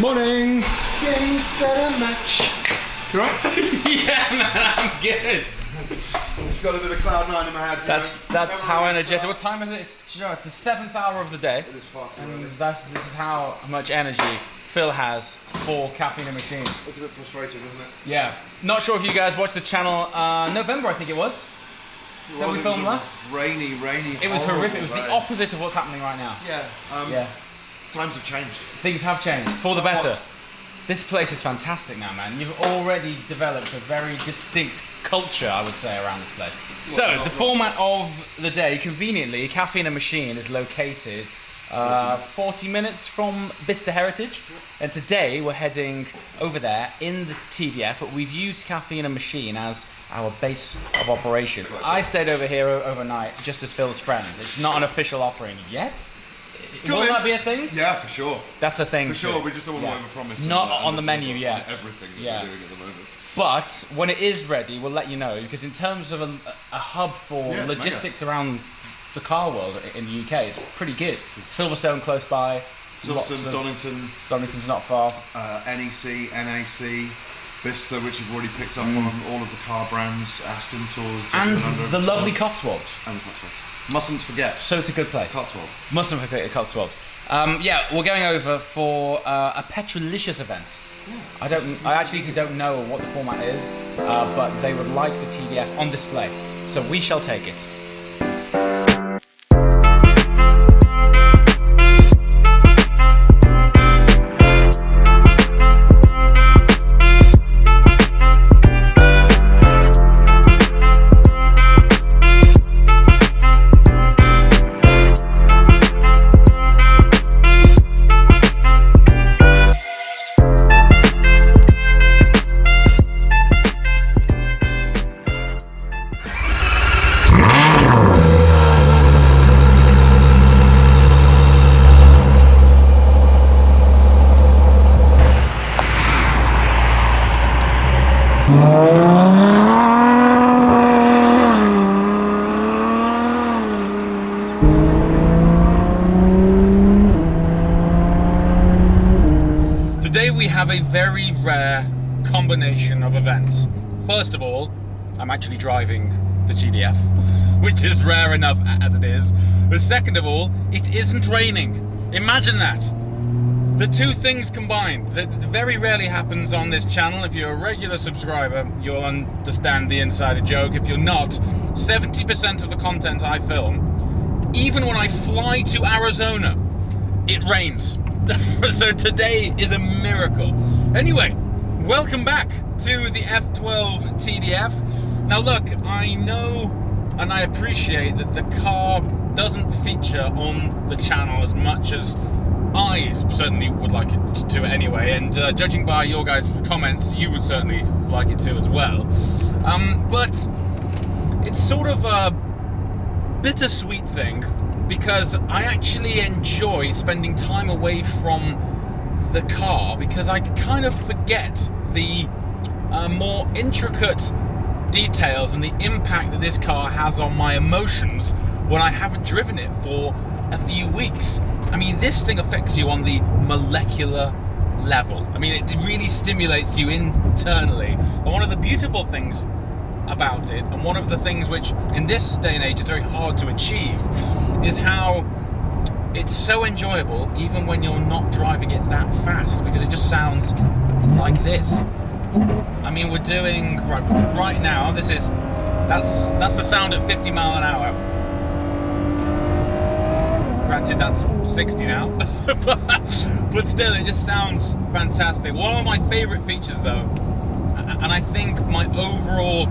Morning! Game, set, and match. You right? Yeah, man, I'm good. I've got a bit of cloud nine in my head. That's how energetic. What time is it? It's the 7th hour of the day. It is far too And early. this is how much energy Phil has for Caffeine and Machine. It's a bit frustrating, isn't it? Yeah. Not sure if you guys watched the channel November, I think it was. That we filmed last. Rainy. It was horrific. It was day. the opposite of what's happening right now. Yeah. Yeah. Times have changed. Things have changed for the better. This place is fantastic now, man. You've already developed a very distinct culture, I would say, around this place. So, the format of the day, conveniently, Caffeine and Machine is located 40 minutes from Bicester Heritage. And today, we're heading over there in the TDF, but we've used Caffeine and Machine as our base of operation. I stayed over here overnight, just as Phil's friend. It's not an official offering yet. Will that be a thing? Yeah, for sure. That's a thing. For sure, too. we just don't want to overpromise. Not on the menu yet. Everything that Yeah. we're doing at the moment. But when it is ready, we'll let you know, because in terms of a hub for Yeah, it's logistics around the car world in the UK, it's pretty good. Silverstone close by. Silverstone, Donington, Donington's not far. NEC, NAC, Bicester, which you've already picked up on, all of the car brands, Aston Tours, And Jack the lovely Tours, Cotswolds. and the Cotswolds. Mustn't forget So it's a good place. Cotswolds. Mustn't forget the Cotswolds. Yeah, we're going over for a Petrolicious event. I actually don't know what the format is, but they would like the TDF on display, so we shall take it. Today we have a very rare combination of events. First of all, I'm actually driving the TDF, which is rare enough as it is. But second of all, it isn't raining. Imagine that. The two things combined, that very rarely happens on this channel. If you're a regular subscriber, you'll understand the insider joke. If you're not, 70% of the content I film, even when I fly to Arizona, it rains. So today is a miracle. Anyway, welcome back to the F12 TDF. Now look, I know and I appreciate that the car doesn't feature on the channel as much as I certainly would like it to anyway, and judging by your guys' comments, you would certainly like it to as well. But it's sort of a bittersweet thing, because I actually enjoy spending time away from the car, because I kind of forget the more intricate details and the impact that this car has on my emotions when I haven't driven it for a few weeks. I mean, this thing affects you on the molecular level. I mean, it really stimulates you internally. And one of the beautiful things about it, and one of the things which in this day and age is very hard to achieve, is how it's so enjoyable even when you're not driving it that fast, because it just sounds like this. I mean, we're doing right now, that's the sound at 50 mile an hour. Granted, that's 60 now, but still, it just sounds fantastic. One of my favorite features though, and I think my overall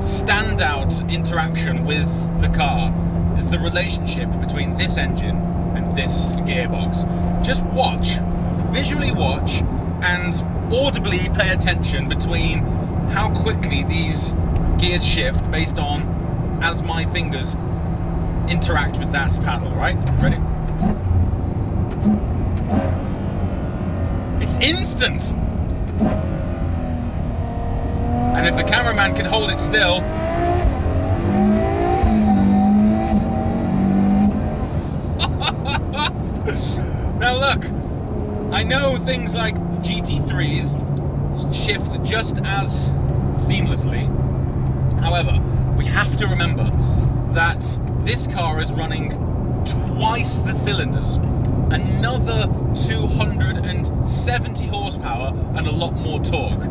standout interaction with the car, is the relationship between this engine and this gearbox. Just watch, visually watch, and audibly pay attention between how quickly these gears shift based on as my fingers interact with that paddle, right? Ready? It's instant! And if the cameraman can hold it still, now look, I know things like GT3s shift just as seamlessly. However, we have to remember that this car is running twice the cylinders, another 270 horsepower and a lot more torque.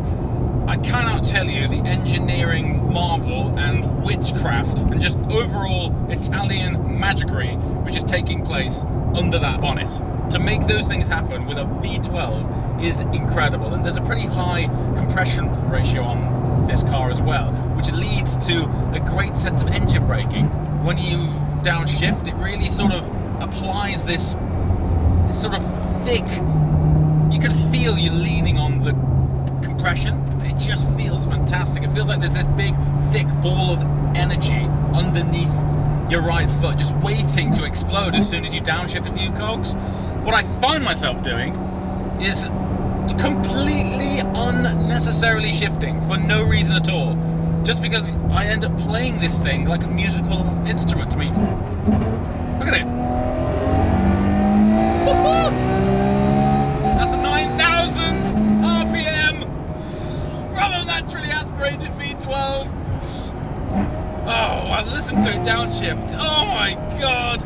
I cannot tell you the engineering marvel and witchcraft and just overall Italian magicry which is taking place under that bonnet. To make those things happen with a V12 is incredible, and there's a pretty high compression ratio on this car as well, which leads to a great sense of engine braking. When you downshift, it really sort of applies this sort of thick, you can feel you're leaning on the compression. It just feels fantastic. It feels like there's this big thick ball of energy underneath your right foot just waiting to explode as soon as you downshift a few cogs. What I find myself doing is completely unnecessarily shifting for no reason at all, just because I end up playing this thing like a musical instrument to me. Look at it. Woo-hoo! That's a 9,000 RPM from a naturally aspirated V12. Oh, I listened to it downshift. Oh my god.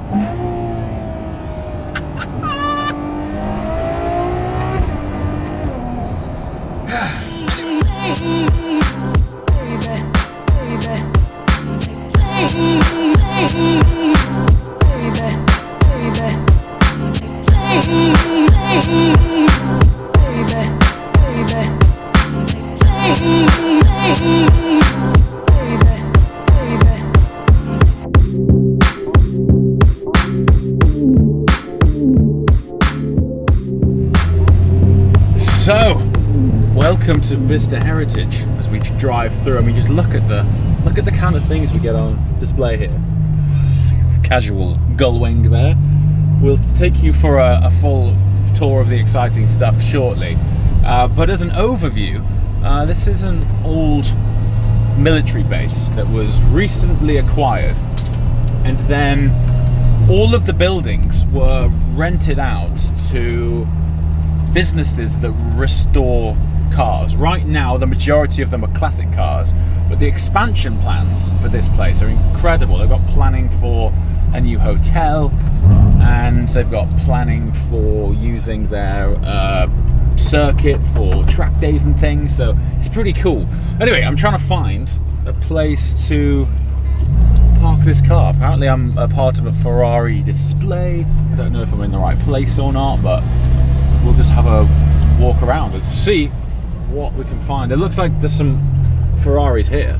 So, welcome to Bicester Heritage. As we drive through, I mean, just look at the kind of things we get on display here. Casual gull wing there. We'll take you for a full tour of the exciting stuff shortly. But as an overview, this is an old military base that was recently acquired, and then all of the buildings were rented out to businesses that restore cars. Right now, the majority of them are classic cars, but the expansion plans for this place are incredible. They've got planning for a new hotel, and they've got planning for using their circuit for track days and things, so it's pretty cool. Anyway, I'm trying to find a place to park this car. Apparently I'm a part of a Ferrari display. I don't know if I'm in the right place or not, but we'll just have a walk around and see what we can find. It looks like there's some Ferraris here.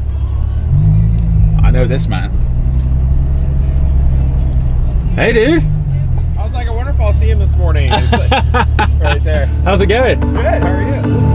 I know this man. Hey dude! I was like, I wonder if I'll see him this morning. It's like, right there. How's it going? Good, how are you?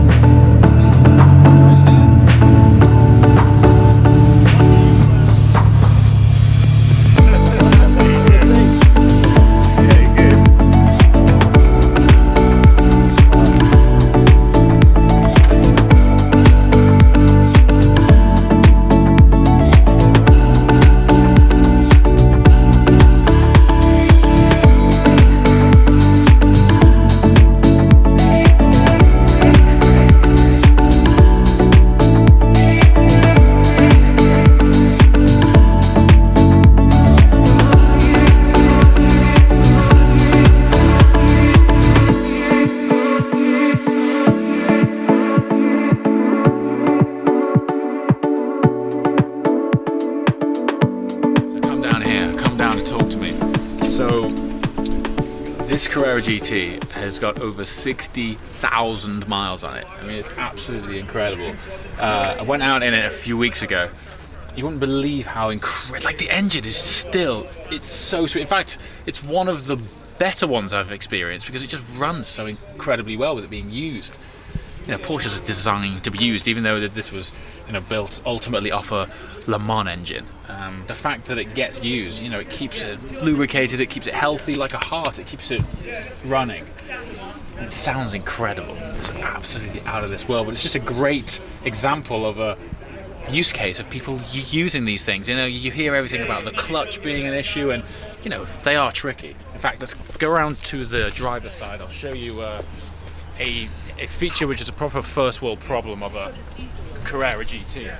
So this Carrera GT has got over 60,000 miles on it. I mean, it's absolutely incredible. I went out in it a few weeks ago. You wouldn't believe how incredible, like the engine is still, it's so sweet. In fact, it's one of the better ones I've experienced because it just runs so incredibly well with it being used. You know, Porsche's designed to be used, even though this was, you know, built ultimately off a Le Mans engine. The fact that it gets used, you know, it keeps it lubricated, it keeps it healthy like a heart, it keeps it running. And it sounds incredible. It's absolutely out of this world, but it's just a great example of a use case of people using these things. You know, you hear everything about the clutch being an issue, and you know, they are tricky. In fact, let's go around to the driver's side. I'll show you a feature which is a proper first world problem of a Carrera GT.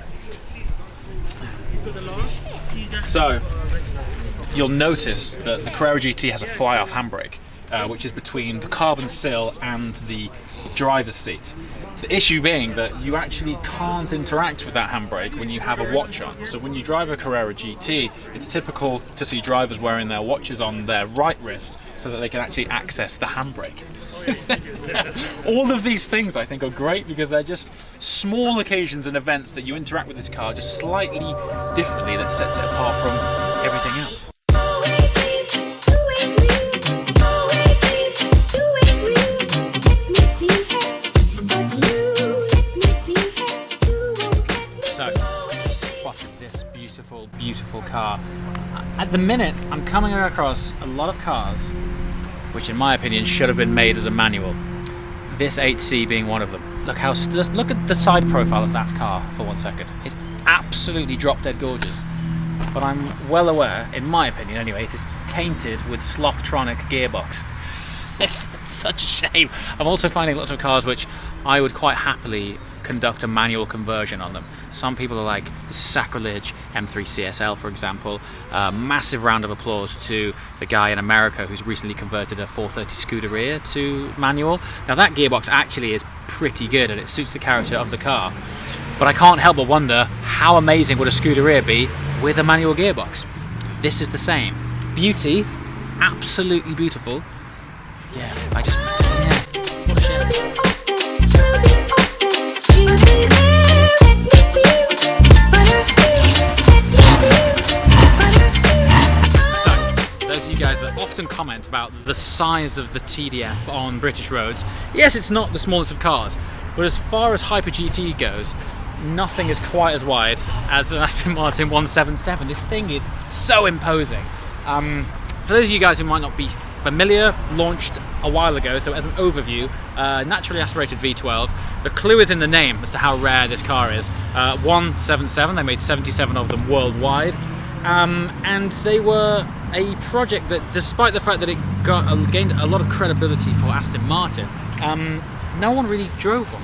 So you'll notice that the Carrera GT has a fly-off handbrake, which is between the carbon sill and the driver's seat. The issue being that you actually can't interact with that handbrake when you have a watch on. So when you drive a Carrera GT, it's typical to see drivers wearing their watches on their right wrist so that they can actually access the handbrake. All of these things I think are great because they're just small occasions and events that you interact with this car just slightly differently that sets it apart from everything else. So, just spotted this beautiful car. At the minute, I'm coming across a lot of cars which in my opinion should have been made as a manual. This 8C being one of them. Look at the side profile of that car for 1 second. It's absolutely drop dead gorgeous. But I'm well aware, in my opinion anyway, it is tainted with Sloptronic gearbox. It's such a shame. I'm also finding lots of cars which I would quite happily conduct a manual conversion on them. Some people are like, this is sacrilege, M3 CSL for example. Massive round of applause to the guy in America who's recently converted a 430 Scuderia to manual. Now that gearbox actually is pretty good and it suits the character of the car. But I can't help but wonder how amazing would a Scuderia be with a manual gearbox. This is the same. Beauty, absolutely beautiful. Yeah, what a shame. You guys that often comment about the size of the TDF on British roads. Yes, it's not the smallest of cars, but as far as Hyper GT goes, nothing is quite as wide as an Aston Martin 177. This thing is so imposing. For those of you guys who might not be familiar, launched a while ago, so as an overview, naturally aspirated V12. The clue is in the name as to how rare this car is. 177, they made 77 of them worldwide. And they were a project that, despite the fact that it gained a lot of credibility for Aston Martin, no one really drove one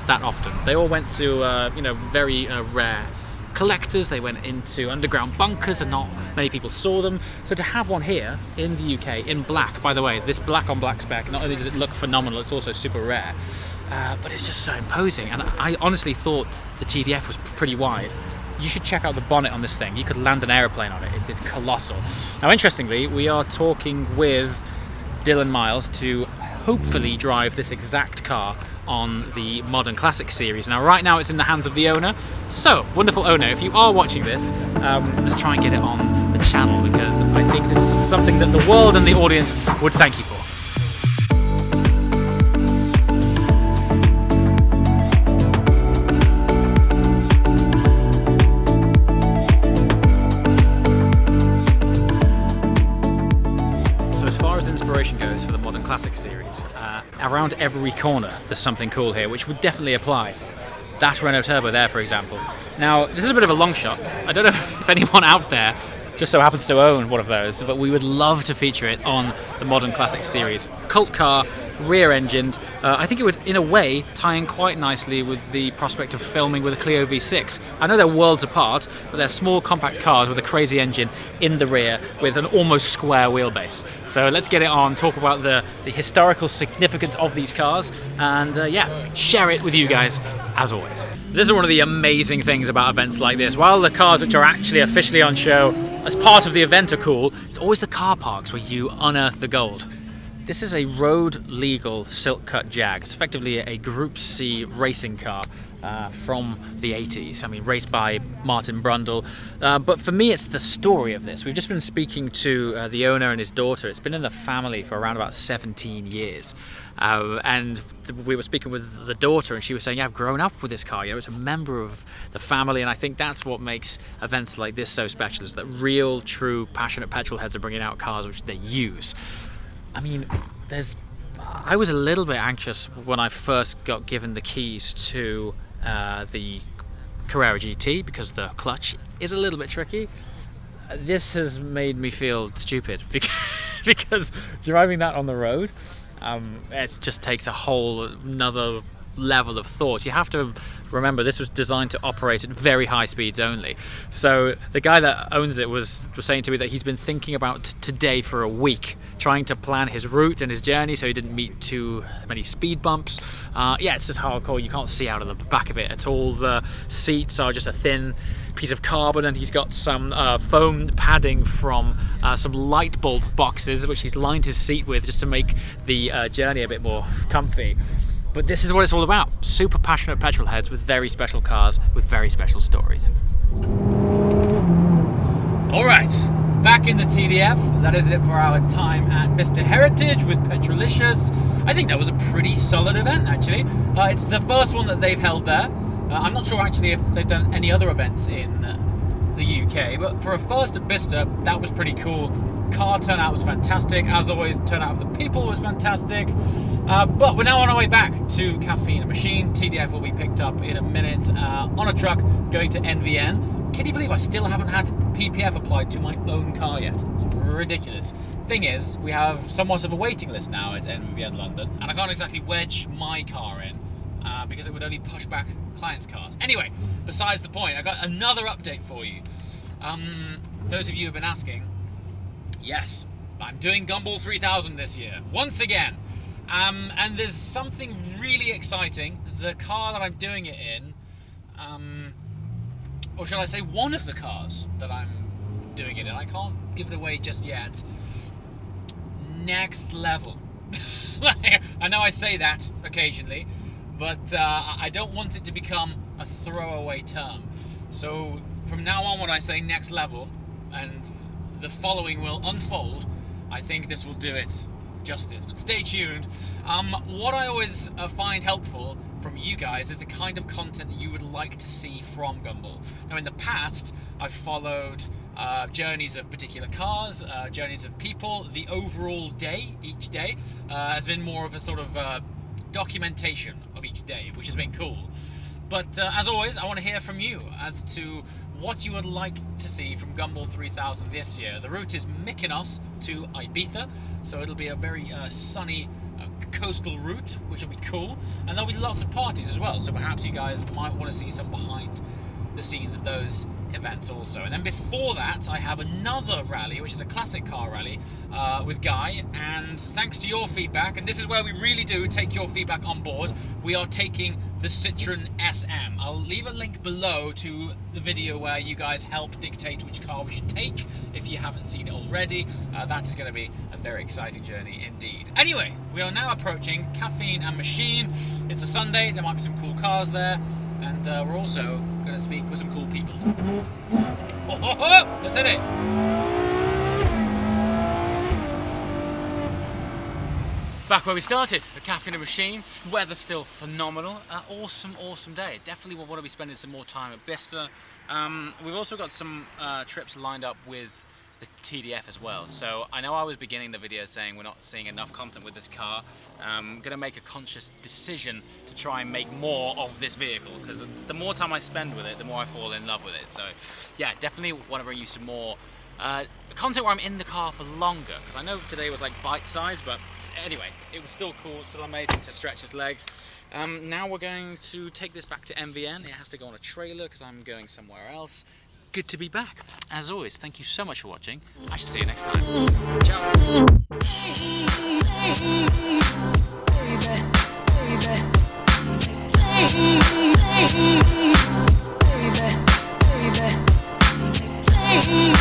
that often. They all went to very rare collectors. They went into underground bunkers and not many people saw them. So to have one here in the UK in black, by the way, this black on black spec, not only does it look phenomenal, it's also super rare, but it's just so imposing. And I honestly thought the TDF was pretty wide. You should check out the bonnet on this thing. You could land an aeroplane on it. It is colossal. Now, interestingly, we are talking with Dylan Miles to hopefully drive this exact car on the Modern Classic series. Now, right now it's in the hands of the owner. So, wonderful owner, if you are watching this, let's try and get it on the channel because I think this is something that the world and the audience would thank you for. Goes for the Modern Classic series. Around every corner there's something cool here which would definitely apply. That Renault Turbo there, for example. Now, this is a bit of a long shot. I don't know if anyone out there just so happens to own one of those, but we would love to feature it on the Modern Classic series. Cult car, rear-engined. I think it would, in a way, tie in quite nicely with the prospect of filming with a Clio V6. I know they're worlds apart, but they're small, compact cars with a crazy engine in the rear with an almost square wheelbase. So let's get it on, talk about the historical significance of these cars, and share it with you guys, as always. This is one of the amazing things about events like this. While the cars which are actually officially on show as part of the event are cool, it's always the car parks where you unearth the gold. This is a road-legal silk-cut Jag. It's effectively a Group C racing car from the 80s. I mean, raced by Martin Brundle. But for me, it's the story of this. We've just been speaking to the owner and his daughter. It's been in the family for around about 17 years. And we were speaking with the daughter, and she was saying, yeah, I've grown up with this car. You know, it's a member of the family, and I think that's what makes events like this so special, is that real, true, passionate petrol heads are bringing out cars which they use. I mean, I was a little bit anxious when I first got given the keys to the Carrera GT because the clutch is a little bit tricky. This has made me feel stupid because driving that on the road, it just takes a whole another level of thought. You have to remember this was designed to operate at very high speeds only. So the guy that owns it was saying to me that he's been thinking about today for a week, trying to plan his route and his journey so he didn't meet too many speed bumps. Yeah, it's just hardcore. You can't see out of the back of it at all. The seats are just a thin piece of carbon, and he's got some foam padding from some light bulb boxes which he's lined his seat with just to make the journey a bit more comfy. But this is what it's all about. Super passionate petrol heads with very special cars with very special stories. Alright, back in the TDF. That is it for our time at Bicester Heritage with Petrolicious. I think that was a pretty solid event, actually. It's the first one that they've held there. I'm not sure actually if they've done any other events in the UK, but for a first at Bicester, that was pretty cool. Car turnout was fantastic. As always, turnout of the people was fantastic. But we're now on our way back to Caffeine and Machine. TDF will be picked up in a minute on a truck going to NVN. Can you believe I still haven't had PPF applied to my own car yet? It's ridiculous. Thing is, we have somewhat of a waiting list now at NVN London, and I can't exactly wedge my car in because it would only push back clients' cars. Anyway, besides the point, I got another update for you. Those of you who have been asking, yes, I'm doing Gumball 3000 this year, once again. And there's something really exciting. The car that I'm doing it in, or shall I say one of the cars that I'm doing it in, I can't give it away just yet. Next level. I know I say that occasionally, but I don't want it to become a throwaway term. So from now on, when I say next level, and the following will unfold, I think this will do it justice, but stay tuned. What I always find helpful from you guys is the kind of content that you would like to see from Gumball. Now, in the past, I've followed journeys of particular cars, journeys of people. The overall day, each day, has been more of a sort of documentation of each day, which has been cool. But as always, I want to hear from you as to what you would like to see from Gumball 3000 this year. The route is Mykonos to Ibiza, so it'll be a very sunny coastal route, which will be cool, and there'll be lots of parties as well, so perhaps you guys might want to see some behind the scenes of those events also. And then before that, I have another rally, which is a classic car rally with Guy, and thanks to your feedback, and this is where we really do take your feedback on board, we are taking the Citroen SM. I'll leave a link below to the video where you guys help dictate which car we should take if you haven't seen it already. That is going to be a very exciting journey indeed. Anyway, we are now approaching Caffeine and Machine. It's a Sunday, there might be some cool cars there, and we're also going to speak with some cool people. Let's hit it! Back where we started, at Caffeine and Machine. Weather's still phenomenal. Awesome day. Definitely want to be spending some more time at Bicester. We've also got some trips lined up with the TDF as well. So I know I was beginning the video saying we're not seeing enough content with this car. I'm going to make a conscious decision to try and make more of this vehicle, because the more time I spend with it, the more I fall in love with it. So yeah, definitely want to bring you some more content where I'm in the car for longer, because I know today was like bite-sized, but anyway, it was still cool, still amazing to stretch its legs. Now we're going to take this back to MVN. It has to go on a trailer because I'm going somewhere else. Good to be back. As always, thank you so much for watching. I shall see you next time. Ciao.